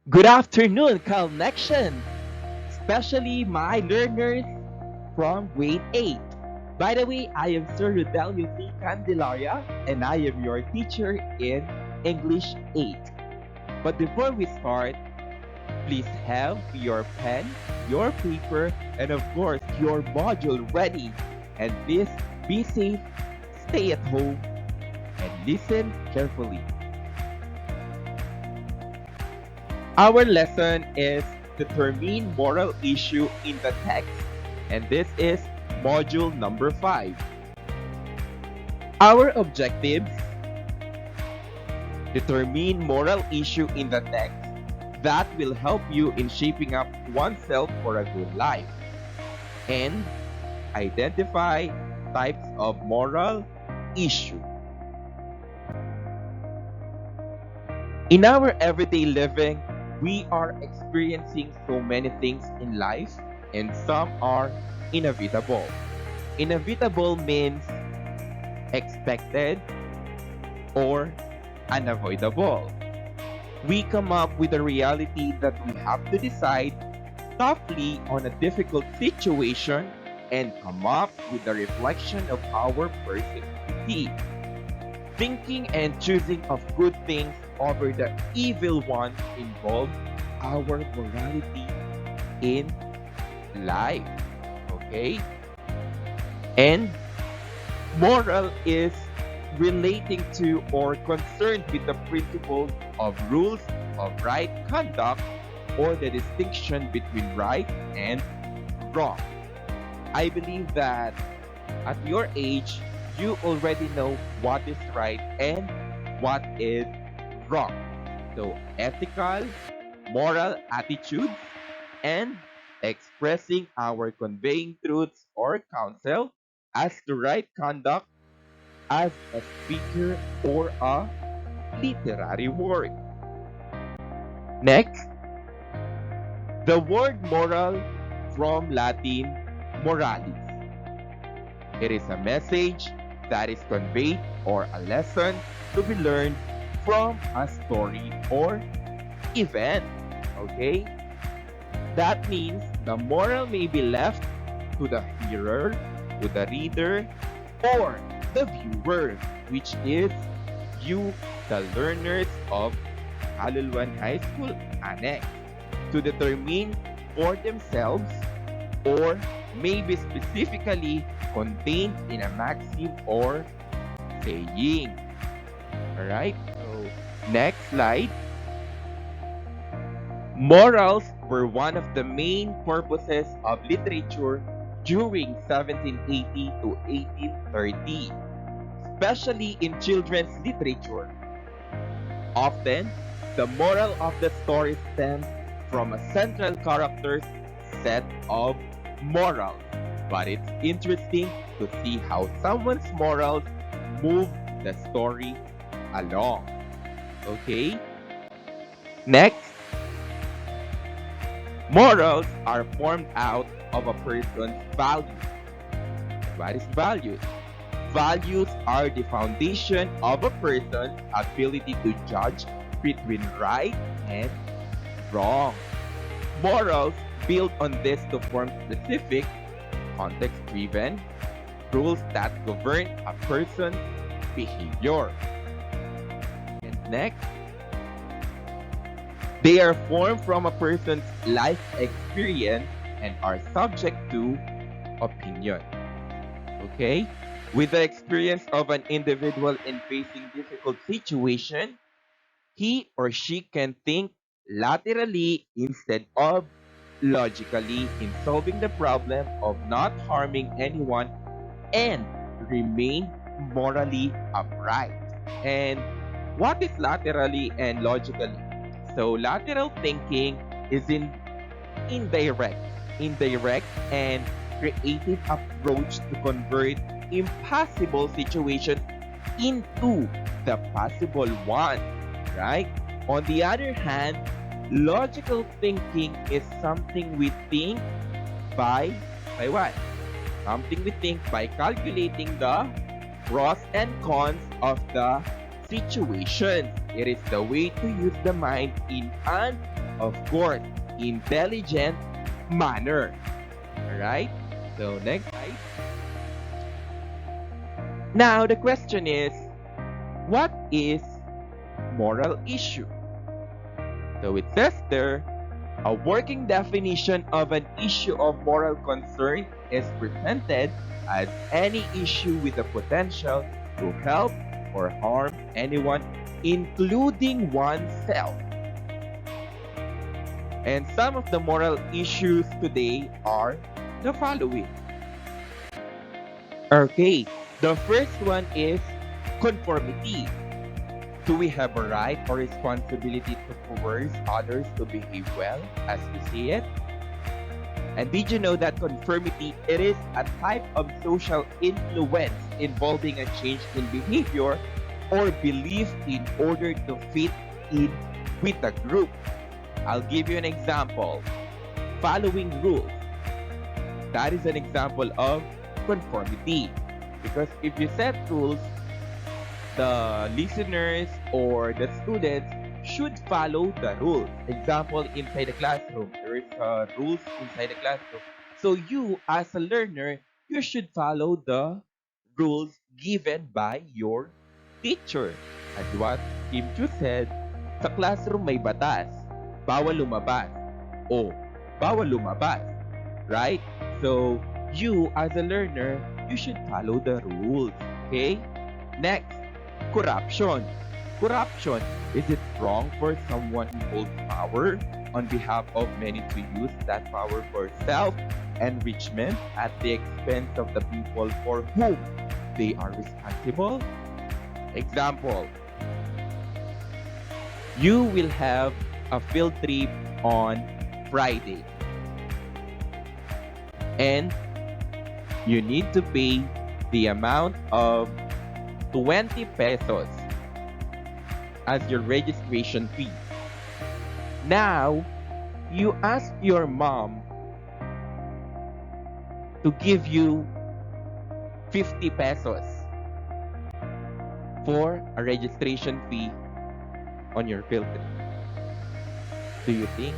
Good afternoon, connection, especially my learners from grade 8. By the way, I am Sir Rudelio C. Candelaria and I am your teacher in English 8. But before we start, please have your pen, your paper, and of course your module ready. And please be safe, stay at home, and listen carefully. Our lesson is determine moral issue in the text, and this is module number 5. Our objectives: determine moral issue in the text that will help you in shaping up oneself for a good life, and identify types of moral issue. In our everyday living, we are experiencing so many things in life, and some are inevitable. Inevitable means expected or unavoidable. We come up with a reality that we have to decide toughly on a difficult situation and come up with a reflection of our personality. Thinking and choosing of good things over the evil ones involves our morality in life. Okay? And moral is relating to or concerned with the principles of rules of right conduct or the distinction between right and wrong. I believe that at your age, you already know what is right and what is wrong. So, ethical, moral attitudes, and expressing our conveying truths or counsel as the right conduct as a speaker or a literary work. Next, the word moral from Latin moralis. It is a message that is conveyed or a lesson to be learned from a story or event. Okay? That means the moral may be left to the hearer, to the reader, or the viewer, which is you, the learners of Kaluluan High School Annex, to determine for themselves or maybe specifically contained in a maxim or saying. Alright, so next slide. Morals were one of the main purposes of literature during 1780 to 1830, especially in children's literature. Often, the moral of the story stems from a central character's set of morals. But it's interesting to see how someone's morals move the story along. Okay? Next, morals are formed out of a person's values. What is values? Values are the foundation of a person's ability to judge between right and wrong. Morals build on this to form specific, context-driven rules that govern a person's behavior. And next, they are formed from a person's life experience and are subject to opinion. Okay? With the experience of an individual in facing difficult situation, he or she can think laterally instead of logically in solving the problem of not harming anyone and remain morally upright. And what is laterally and logically? So lateral thinking is indirect, indirect and creative approach to convert impossible situations into the possible one, right? On the other hand, logical thinking is something we think by what? Something we think by calculating the pros and cons of the situation. It is the way to use the mind in an of course, intelligent manner. Alright? So next slide. Now the question is, what is moral issue? So it says there, a working definition of an issue of moral concern is presented as any issue with the potential to help or harm anyone, including oneself. And some of the moral issues today are the following. Okay, the first one is conformity. Do we have a right or responsibility to coerce others to behave well, as we see it? And did you know that conformity, it is a type of social influence involving a change in behavior or belief in order to fit in with a group? I'll give you an example. Following rules. That is an example of conformity. Because if you set rules, the listeners or the students should follow the rules. Example, inside the classroom, there is rules inside the classroom. So you, as a learner, you should follow the rules given by your teacher. As what Kim Chu said, sa classroom may batas. Bawal lumabas. O, bawal lumabas. Right? So, you, as a learner, you should follow the rules. Okay? Next, corruption. Corruption. Is it wrong for someone who holds power on behalf of many to use that power for self-enrichment at the expense of the people for whom they are responsible? Example, you will have a field trip on Friday and you need to pay the amount of 20 pesos as your registration fee. Now, you ask your mom to give you 50 pesos for a registration fee on your field trip. Do you think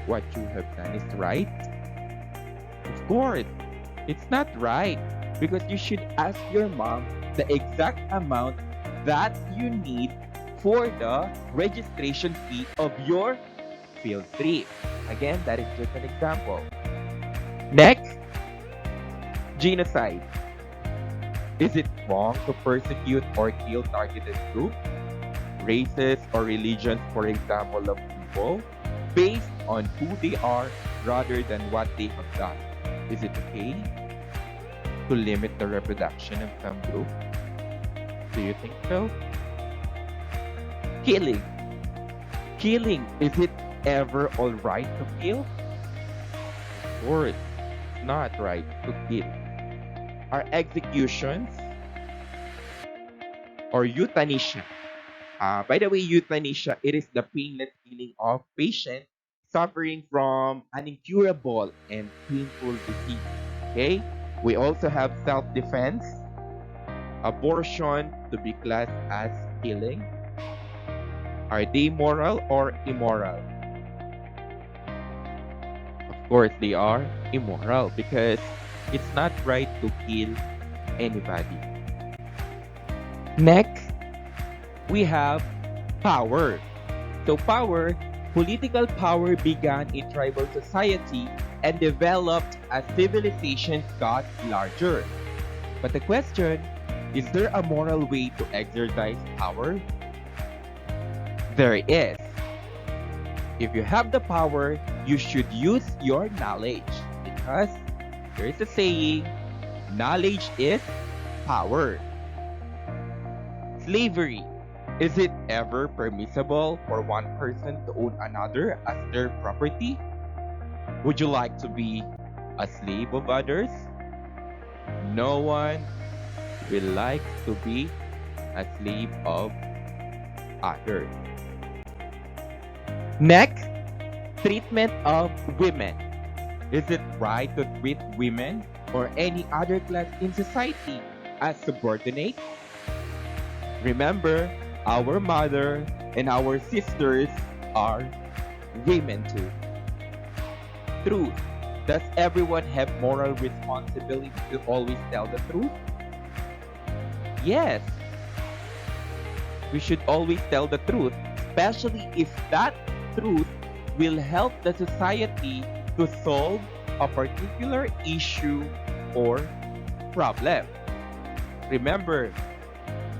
what you have done is right? Of course, it's not right because you should ask your mom the exact amount that you need for the registration fee of your field trip. Again, that is just an example. Next, genocide. Is it wrong to persecute or kill targeted groups, races, or religions, for example, of people, based on who they are rather than what they have done? Is it okay to limit the reproduction of some group? Do you think so? Killing. Killing. Is it ever alright to kill? Of course, it's not right to kill. Are executions or euthanasia? By the way, euthanasia, it is the painless killing of patients suffering from an incurable and painful disease. Okay? We also have self-defense, abortion to be classed as killing. Are they moral or immoral? Of course, they are immoral because it's not right to kill anybody. Next, we have power. So power, political power began in tribal society and developed as civilizations got larger. But the question, is there a moral way to exercise power? There is. If you have the power, you should use your knowledge because there is a saying, knowledge is power. Slavery. Is it ever permissible for one person to own another as their property? Would you like to be a slave of others? No one will like to be a slave of others. Next, treatment of women. Is it right to treat women or any other class in society as subordinate? Remember, our mother and our sisters are women too. Truth. Does everyone have moral responsibility to always tell the truth? Yes, we should always tell the truth, especially if that truth will help the society to solve a particular issue or problem. Remember,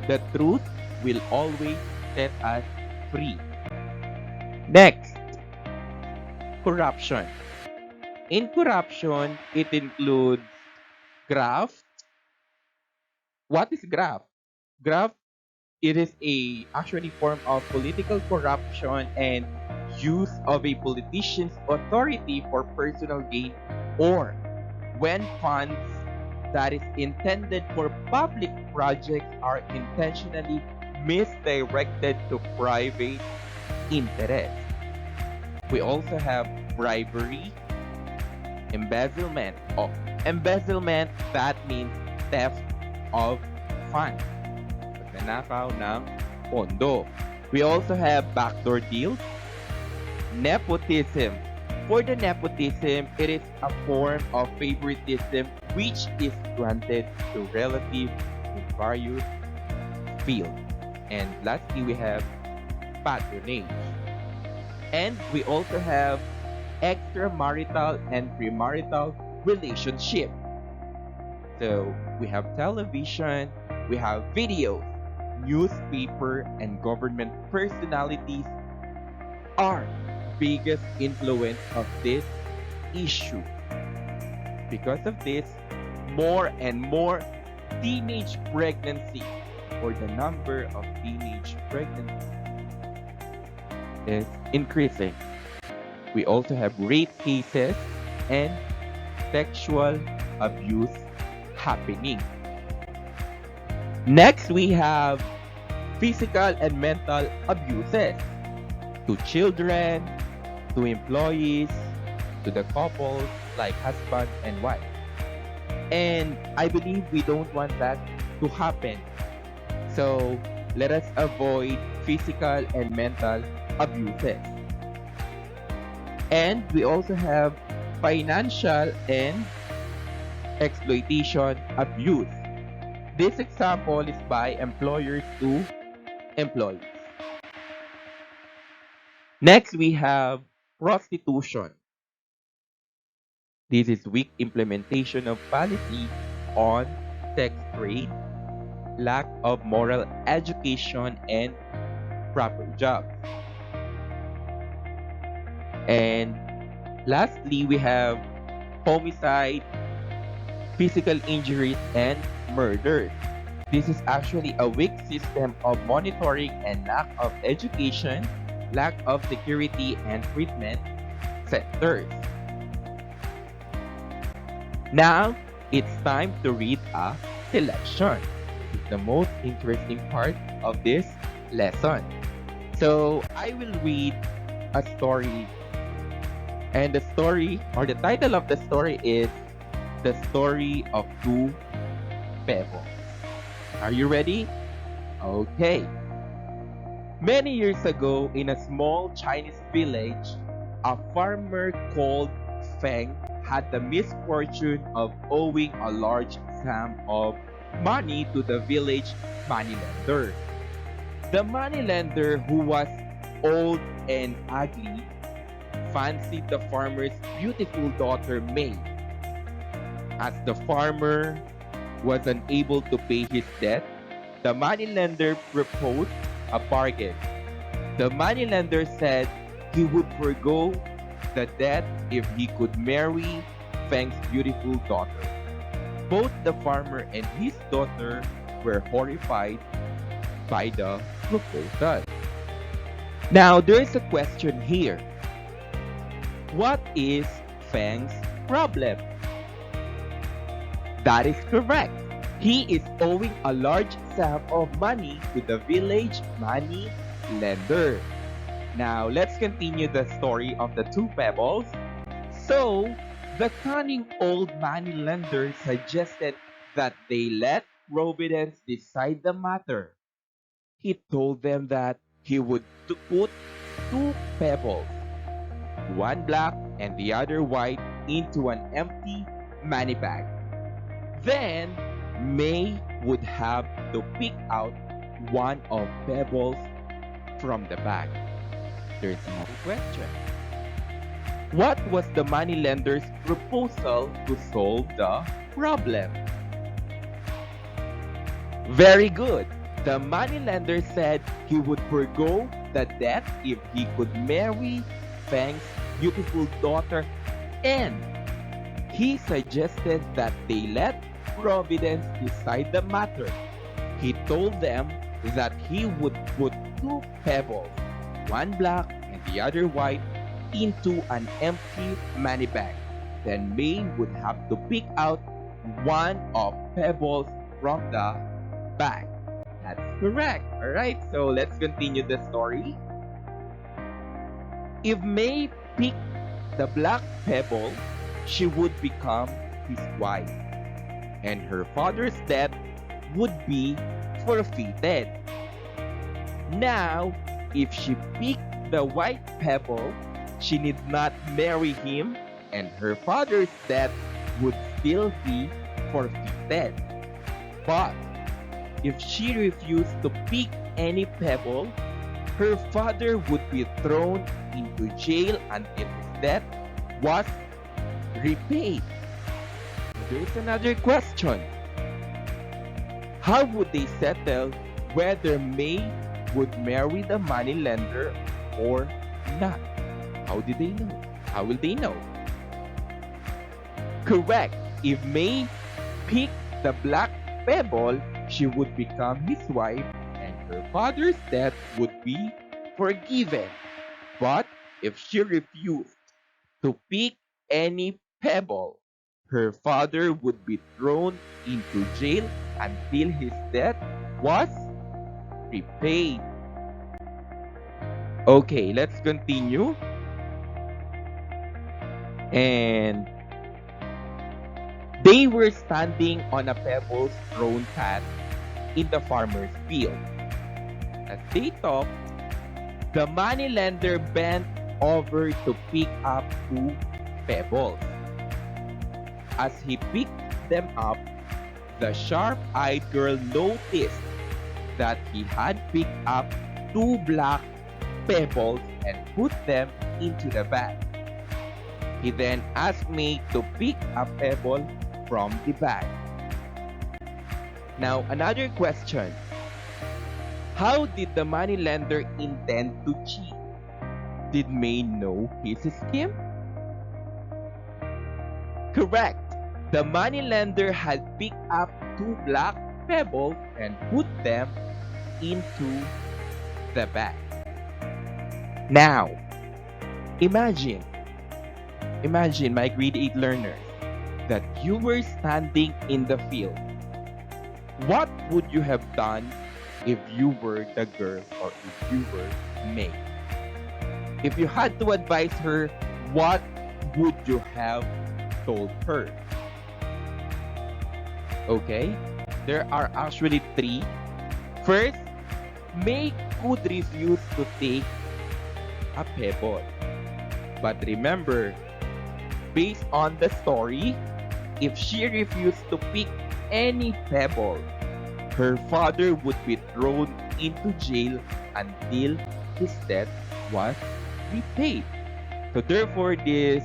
the truth will always set us free. Next, corruption. In corruption, it includes graft. What is graft? Graft, it is a actually form of political corruption and use of a politician's authority for personal gain, or when funds that is intended for public projects are intentionally misdirected to private interest. We also have bribery, embezzlement. Oh, embezzlement, that means theft of funds. Pagnanakaw ng pondo. We also have backdoor deals, nepotism. For the nepotism, it is a form of favoritism which is granted to relatives in various fields. And lastly, we have patronage. And we also have extramarital and premarital relationship. So we have television, we have videos, newspaper, and government personalities are biggest influence of this issue. Because of this, more and more teenage pregnancy, or the number of teenage pregnancies is increasing. We also have rape cases and sexual abuse happening. Next, we have physical and mental abuses to children, to employees, to the couples like husband and wife. And I believe we don't want that to happen. So let us avoid physical and mental abuses. And we also have financial and exploitation abuse. This example is by employers to employees. Next, we have prostitution. This is weak implementation of policy on sex trade, lack of moral education, and proper jobs. And lastly, we have homicide, physical injuries, and murders. This is actually a weak system of monitoring and lack of education, lack of security and treatment centers. Now, it's time to read a selection. It's the most interesting part of this lesson. So, I will read a story, and the story, or the title of the story, is The Story of Two Pebbles. Are you ready? Okay. Many years ago, in a small Chinese village, a farmer called Feng had the misfortune of owing a large sum of money to the village moneylender. The moneylender, who was old and ugly, fancied the farmer's beautiful daughter May. As the farmer was unable to pay his debt, the moneylender proposed a bargain. The moneylender said he would forgo the debt if he could marry Feng's beautiful daughter. Both the farmer and his daughter were horrified by the proposal. Now, there is a question here. What is Feng's problem? That is correct. He is owing a large sum of money to the village money lender. Now, let's continue the story of the two pebbles. So, the cunning old money lender suggested that they let Providence decide the matter. He told them that he would put two pebbles one black and the other white, into an empty money bag. Then May would have to pick out one of pebbles from the bag. There's another question. What was the moneylender's proposal to solve the problem? Very good. The moneylender said he would forgo the debt if he could marry Feng's beautiful daughter, and he suggested that they let Providence decide the matter. He told them that he would put two pebbles, one black and the other white, into an empty money bag. Then May would have to pick out one of pebbles from the bag. That's correct. Alright, so let's continue the story. If May picked the black pebble, she would become his wife, and her father's debt would be forfeited. Now, if she picked the white pebble, she need not marry him, and her father's debt would still be forfeited. But if she refused to pick any pebble, her father would be thrown into jail until his debt was repaid. There's another question. How would they settle whether May would marry the moneylender or not? How did they know? How will they know? Correct. If May picked the black pebble, she would become his wife and her father's debt would be forgiven. But if she refused to pick any pebble, her father would be thrown into jail until his debt was repaid. Okay, let's continue. And they were standing on a pebbles thrown path in the farmer's field. As they talked, the moneylender bent over to pick up two pebbles. As he picked them up, the sharp-eyed girl noticed that he had picked up two black pebbles and put them into the bag. He then asked May to pick a pebble from the bag. Now, another question. How did the moneylender intend to cheat? Did May know his scheme? Correct. The moneylender had picked up two black pebbles and put them into the bag. Now, imagine my grade 8 learners, that you were standing in the field. What would you have done if you were the girl or if you were May? If you had to advise her, what would you have told her? Okay, there are actually three. First, May could refuse to take a pebble. But remember, based on the story, if she refused to pick any pebble, her father would be thrown into jail until his debt was repaid. So therefore, this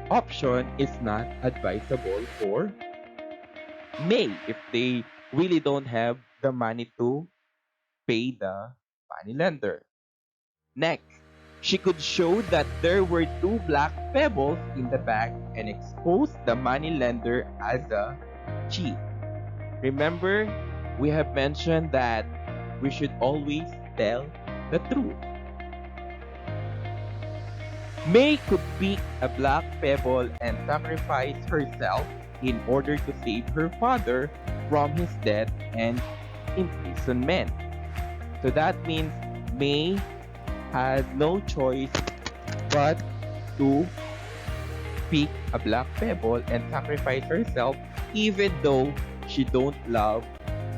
option is not advisable for May if they really don't have the money to pay the moneylender. Next, she could show that there were two black pebbles in the bag and expose the moneylender as a cheat. Remember, we have mentioned that we should always tell the truth. May could pick a black pebble and sacrifice herself in order to save her father from his death and imprisonment. So that means May had no choice but to pick a black pebble and sacrifice herself, even though she don't love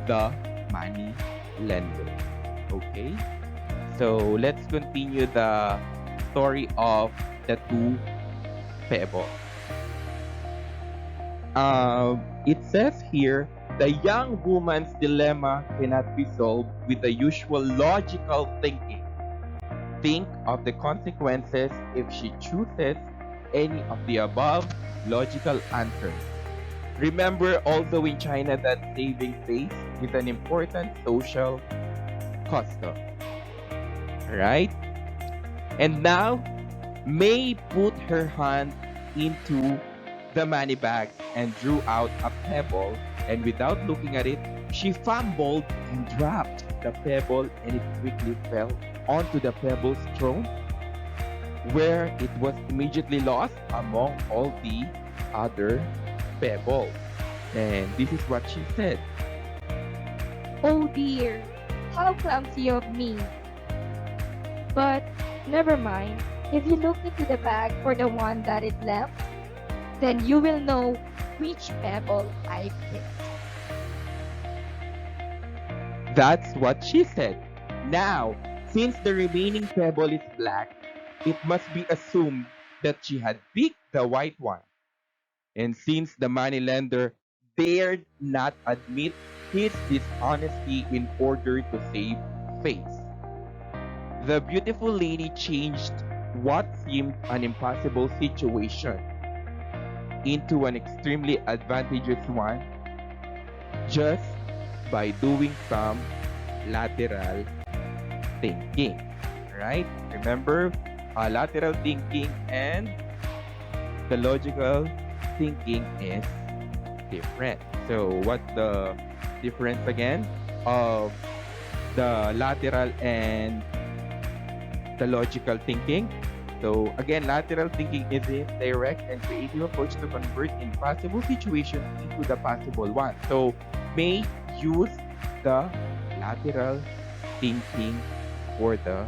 the money lender. Okay? So let's continue the story of the two pebbles. It says here, the young woman's dilemma cannot be solved with the usual logical thinking. Think of the consequences if she chooses any of the above logical answers. Remember also in China that saving face is an important social custom, right? And now, May put her hand into the money bag and drew out a pebble, and without looking at it, she fumbled and dropped the pebble, and it quickly fell onto the pebble's throne, where it was immediately lost among all the other pebbles. And this is what she said. Oh dear, how clumsy of me. But never mind. If you look into the bag for the one that it left, then you will know which pebble I picked. That's what she said. Now, since the remaining pebble is black, it must be assumed that she had picked the white one. And since the moneylender dared not admit his dishonesty in order to save face, the beautiful lady changed what seemed an impossible situation into an extremely advantageous one just by doing some lateral thinking. Right? Remember, lateral thinking and the logical thinking is different. So, what's the difference again of the lateral and the logical thinking? So, again, lateral thinking is a direct and creative approach to convert impossible situations into the possible one. So, may use the lateral thinking for the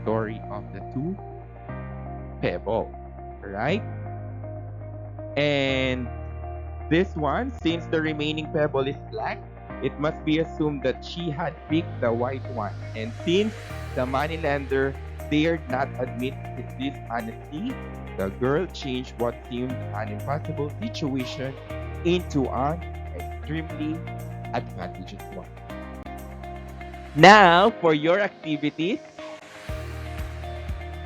story of the two pebble, right? And this one, since the remaining pebble is black, it must be assumed that she had picked the white one. And since the moneylender dared not admit his dishonesty, the girl changed what seemed an impossible situation into an extremely advantageous one. Now, for your activities,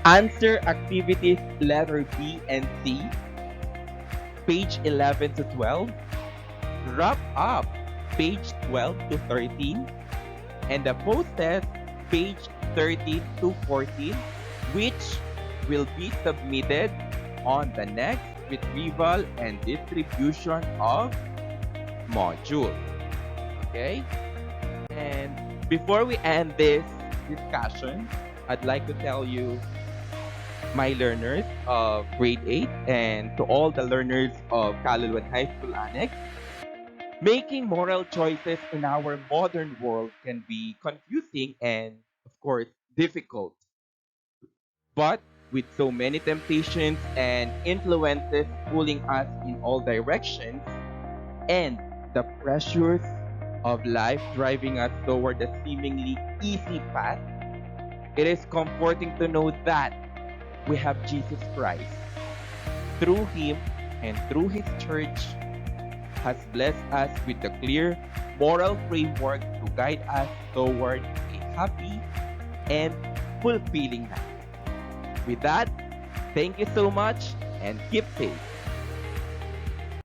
answer activities letter B and C, page 11 to 12. Wrap up page 12 to 13. And the post test, page 13 to 14, which will be submitted on the next retrieval and distribution of module. Okay? And before we end this discussion, I'd like to tell you, my learners of grade 8 and to all the learners of Caluluan High School Annex, making moral choices in our modern world can be confusing and, of course, difficult. But with so many temptations and influences pulling us in all directions, and the pressures of life driving us toward a seemingly easy path, it is comforting to know that we have Jesus Christ. Through Him and through His church, has blessed us with a clear moral framework to guide us toward a happy and fulfilling life. With that, thank you so much and keep safe.